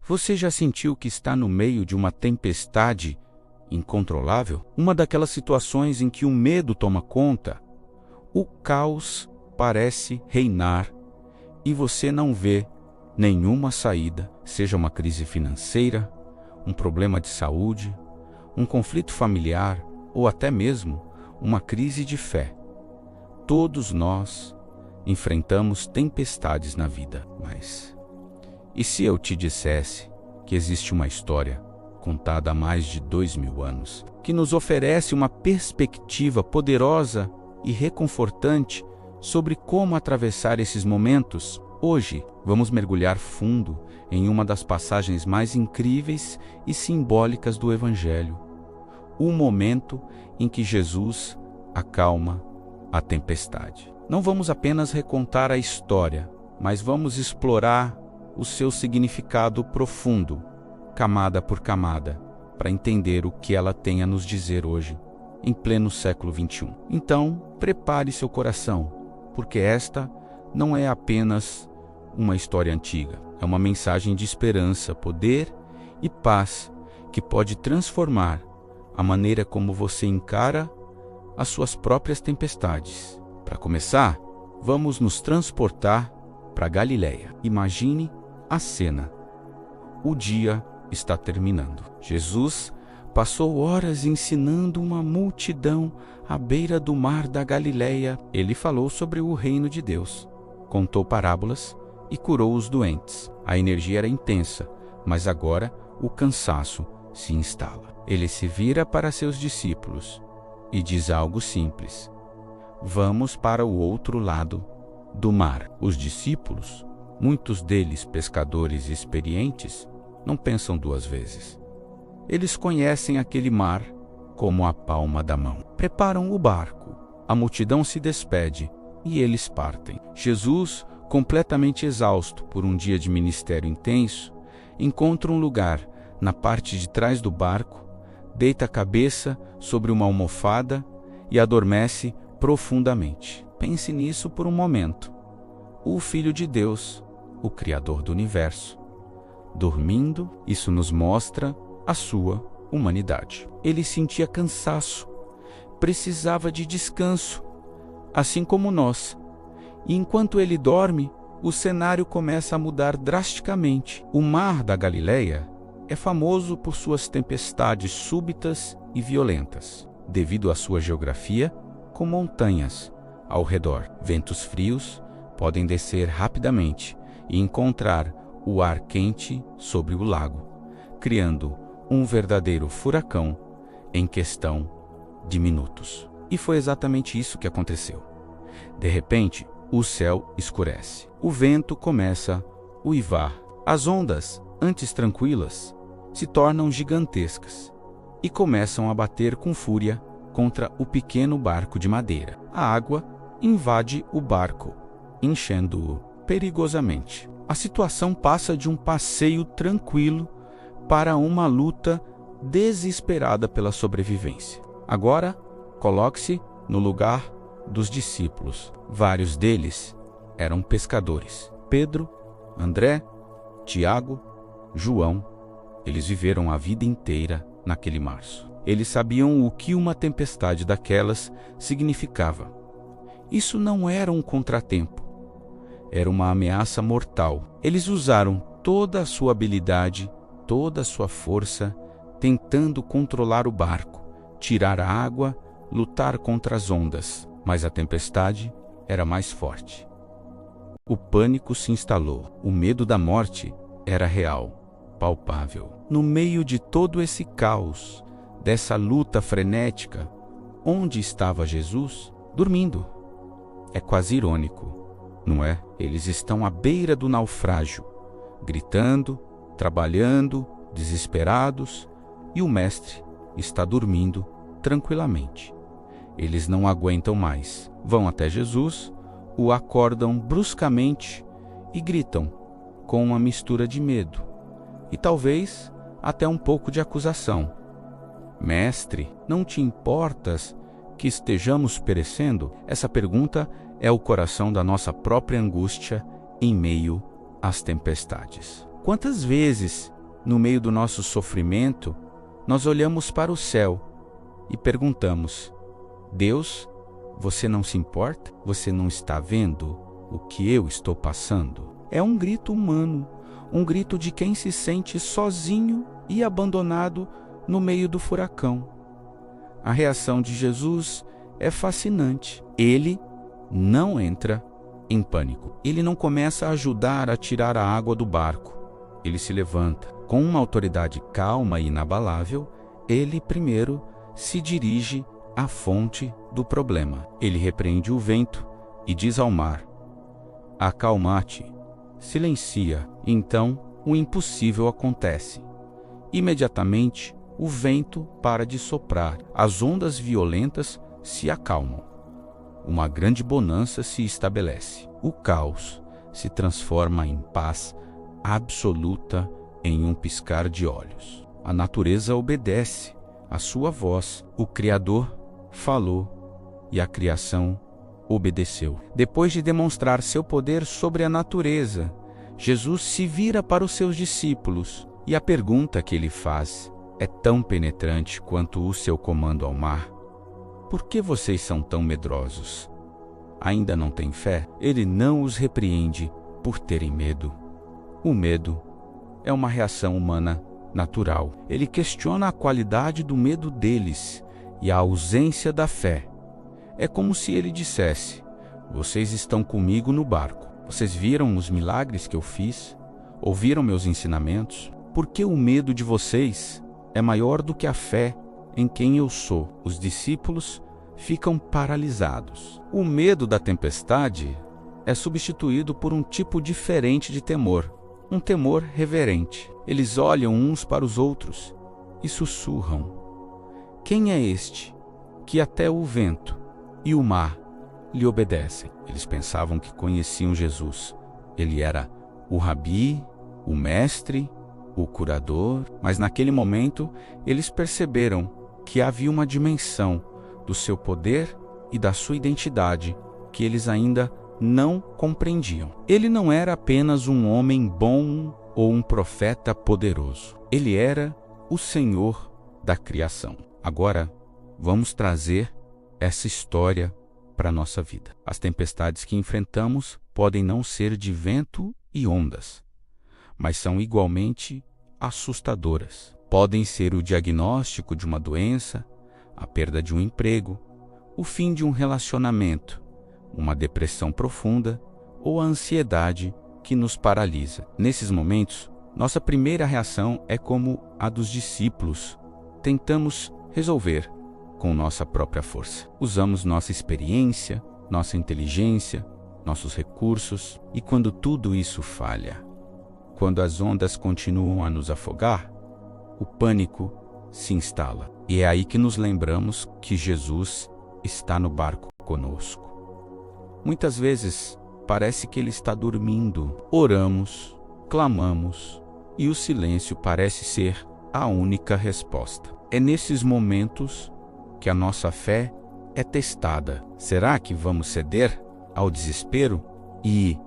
Você já sentiu que está no meio de uma tempestade incontrolável? Uma daquelas situações em que o medo toma conta, o caos parece reinar e você não vê nenhuma saída, seja uma crise financeira, um problema de saúde, um conflito familiar ou até mesmo uma crise de fé. Todos nós enfrentamos tempestades na vida, mas e se eu te dissesse que existe uma história contada há mais de 2000 anos que nos oferece uma perspectiva poderosa e reconfortante sobre como atravessar esses momentos? Hoje, vamos mergulhar fundo em uma das passagens mais incríveis e simbólicas do Evangelho, o momento em que Jesus acalma a tempestade. Não vamos apenas recontar a história, mas vamos explorar o seu significado profundo, camada por camada, para entender o que ela tem a nos dizer hoje, em pleno século XXI. Então, prepare seu coração, porque esta não é apenas uma história antiga. É uma mensagem de esperança, poder e paz que pode transformar a maneira como você encara as suas próprias tempestades. Para começar, vamos nos transportar para Galileia. Imagine a cena. O dia está terminando. Jesus passou horas ensinando uma multidão à beira do mar da Galileia. Ele falou sobre o reino de Deus, contou parábolas e curou os doentes. A energia era intensa, mas agora o cansaço se instala. Ele se vira para seus discípulos e diz algo simples: vamos para o outro lado do mar. Os discípulos, muitos deles pescadores experientes, não pensam duas vezes. Eles conhecem aquele mar como a palma da mão. Preparam o barco, a multidão se despede e eles partem. Jesus, completamente exausto por um dia de ministério intenso, encontra um lugar na parte de trás do barco, deita a cabeça sobre uma almofada e adormece profundamente. Pense nisso por um momento. O Filho de Deus, o Criador do Universo, dormindo, isso nos mostra a sua humanidade. Ele sentia cansaço, precisava de descanso, assim como nós. E enquanto ele dorme, o cenário começa a mudar drasticamente. O mar da Galileia é famoso por suas tempestades súbitas e violentas, devido à sua geografia, com montanhas ao redor. Ventos frios podem descer rapidamente e encontrar o ar quente sobre o lago, criando um verdadeiro furacão em questão de minutos. E foi exatamente isso que aconteceu. De repente, o céu escurece. O vento começa a uivar. As ondas, antes tranquilas, se tornam gigantescas e começam a bater com fúria contra o pequeno barco de madeira. A água invade o barco, enchendo-o perigosamente. A situação passa de um passeio tranquilo para uma luta desesperada pela sobrevivência. Agora, coloque-se no lugar dos discípulos. Vários deles eram pescadores. Pedro, André, Tiago, João. Eles viveram a vida inteira naquele mar. Eles sabiam o que uma tempestade daquelas significava. Isso não era um contratempo. Era uma ameaça mortal. Eles usaram toda a sua habilidade, toda a sua força, tentando controlar o barco, tirar a água, lutar contra as ondas. Mas a tempestade era mais forte. O pânico se instalou. O medo da morte era real, palpável. No meio de todo esse caos, dessa luta frenética, onde estava Jesus? Dormindo. É quase irônico, não é? Eles estão à beira do naufrágio, gritando, trabalhando, desesperados, e o mestre está dormindo tranquilamente. Eles não aguentam mais. Vão até Jesus, o acordam bruscamente e gritam, com uma mistura de medo e talvez até um pouco de acusação: Mestre, não te importas que estejamos perecendo? Essa pergunta é o coração da nossa própria angústia em meio às tempestades. Quantas vezes no meio do nosso sofrimento, nós olhamos para o céu e perguntamos: Deus, você não se importa? Você não está vendo o que eu estou passando? É um grito humano, um grito de quem se sente sozinho e abandonado no meio do furacão. A reação de Jesus é fascinante. Ele não entra em pânico. Ele não começa a ajudar a tirar a água do barco. Ele se levanta. Com uma autoridade calma e inabalável, ele primeiro se dirige à fonte do problema. Ele repreende o vento e diz ao mar: acalma-te, silencia. Então, o impossível acontece. Imediatamente, o vento para de soprar. As ondas violentas se acalmam. Uma grande bonança se estabelece. O caos se transforma em paz absoluta em um piscar de olhos. A natureza obedece à sua voz. O Criador falou e a criação obedeceu. Depois de demonstrar seu poder sobre a natureza, Jesus se vira para os seus discípulos e a pergunta que ele faz é tão penetrante quanto o seu comando ao mar: por que vocês são tão medrosos? Ainda não têm fé? Ele não os repreende por terem medo. O medo é uma reação humana natural. Ele questiona a qualidade do medo deles e a ausência da fé. É como se ele dissesse: vocês estão comigo no barco. Vocês viram os milagres que eu fiz? Ouviram meus ensinamentos? Por que o medo de vocês é maior do que a fé em quem eu sou? Os discípulos ficam paralisados. O medo da tempestade é substituído por um tipo diferente de temor, um temor reverente. Eles olham uns para os outros e sussurram: quem é este que até o vento e o mar lhe obedecem? Eles pensavam que conheciam Jesus. Ele era o Rabi, o mestre, o curador, mas naquele momento eles perceberam que havia uma dimensão do seu poder e da sua identidade que eles ainda não compreendiam. Ele não era apenas um homem bom ou um profeta poderoso. Ele era o Senhor da criação. Agora, vamos trazer essa história para a nossa vida. As tempestades que enfrentamos podem não ser de vento e ondas, mas são igualmente assustadoras. Podem ser o diagnóstico de uma doença, a perda de um emprego, o fim de um relacionamento, uma depressão profunda ou a ansiedade que nos paralisa. Nesses momentos, nossa primeira reação é como a dos discípulos. Tentamos resolver com nossa própria força. Usamos nossa experiência, nossa inteligência, nossos recursos, e quando tudo isso falha, quando as ondas continuam a nos afogar, o pânico se instala. E é aí que nos lembramos que Jesus está no barco conosco. Muitas vezes parece que ele está dormindo. Oramos, clamamos, e o silêncio parece ser a única resposta. É nesses momentos que a nossa fé é testada. Será que vamos ceder ao desespero e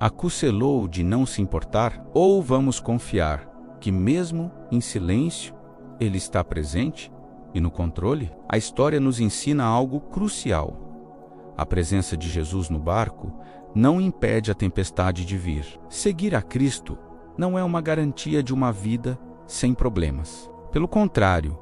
acucelou de não se importar? Ou vamos confiar que mesmo em silêncio ele está presente e no controle? A história nos ensina algo crucial. A presença de Jesus no barco não impede a tempestade de vir. Seguir a Cristo não é uma garantia de uma vida sem problemas. Pelo contrário,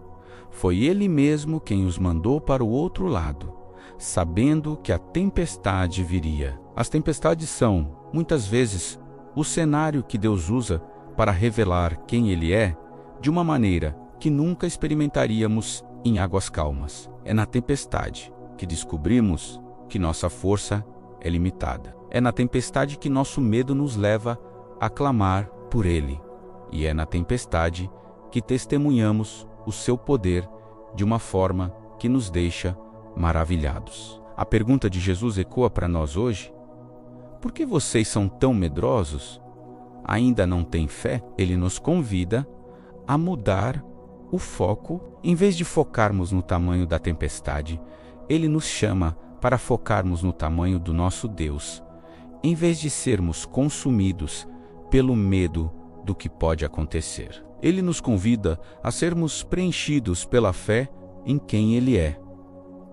foi Ele mesmo quem os mandou para o outro lado, sabendo que a tempestade viria. As tempestades são, muitas vezes, o cenário que Deus usa para revelar quem Ele é de uma maneira que nunca experimentaríamos em águas calmas. É na tempestade que descobrimos que nossa força é limitada. É na tempestade que nosso medo nos leva a clamar por Ele. E é na tempestade que testemunhamos o seu poder de uma forma que nos deixa maravilhados. A pergunta de Jesus ecoa para nós hoje: por que vocês são tão medrosos? Ainda não têm fé? Ele nos convida a mudar o foco. Em vez de focarmos no tamanho da tempestade, Ele nos chama para focarmos no tamanho do nosso Deus. Em vez de sermos consumidos pelo medo do que pode acontecer. Ele nos convida a sermos preenchidos pela fé em quem Ele é.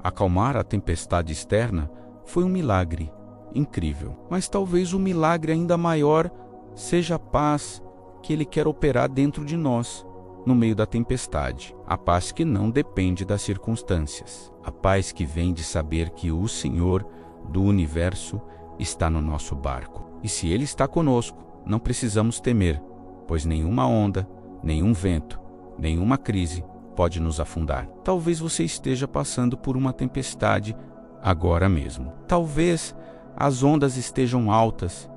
Acalmar a tempestade externa foi um milagre incrível, mas talvez o milagre ainda maior seja a paz que Ele quer operar dentro de nós, no meio da tempestade. A paz que não depende das circunstâncias. A paz que vem de saber que o Senhor do universo está no nosso barco. E se Ele está conosco, não precisamos temer, pois nenhuma onda, nenhum vento, nenhuma crise pode nos afundar. Talvez você esteja passando por uma tempestade agora mesmo. Talvez as ondas estejam altas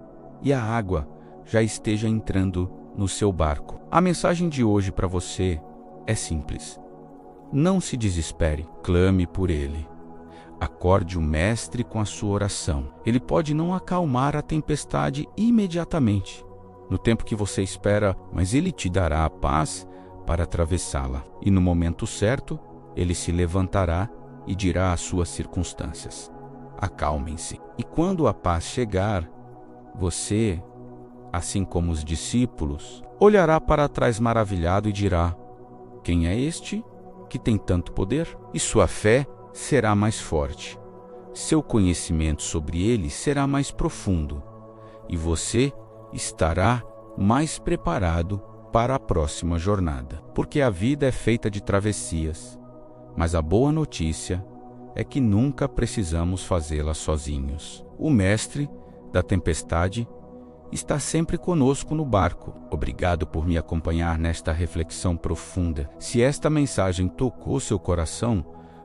e a água já esteja entrando no seu barco. A mensagem de hoje para você é simples. Não se desespere, clame por Ele. Acorde o Mestre com a sua oração. Ele pode não acalmar a tempestade imediatamente, no tempo que você espera, mas Ele te dará a paz para atravessá-la. E no momento certo, Ele se levantará e dirá às suas circunstâncias: acalmem-se. E quando a paz chegar, você, assim como os discípulos, olhará para trás maravilhado e dirá: quem é este que tem tanto poder? E sua fé será mais forte. Seu conhecimento sobre ele será mais profundo. E você estará mais preparado para a próxima jornada. Porque a vida é feita de travessias, mas a boa notícia é que nunca precisamos fazê-la sozinhos. O Mestre da tempestade está sempre conosco no barco. Obrigado por me acompanhar nesta reflexão profunda. Se esta mensagem tocou seu coração,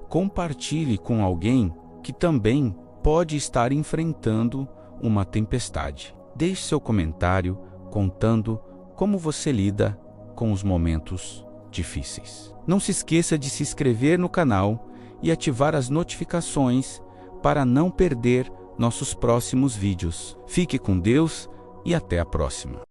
compartilhe com alguém que também pode estar enfrentando uma tempestade. Deixe seu comentário contando como você lida com os momentos difíceis. Não se esqueça de se inscrever no canal e ativar as notificações para não perder nossos próximos vídeos. Fique com Deus e até a próxima.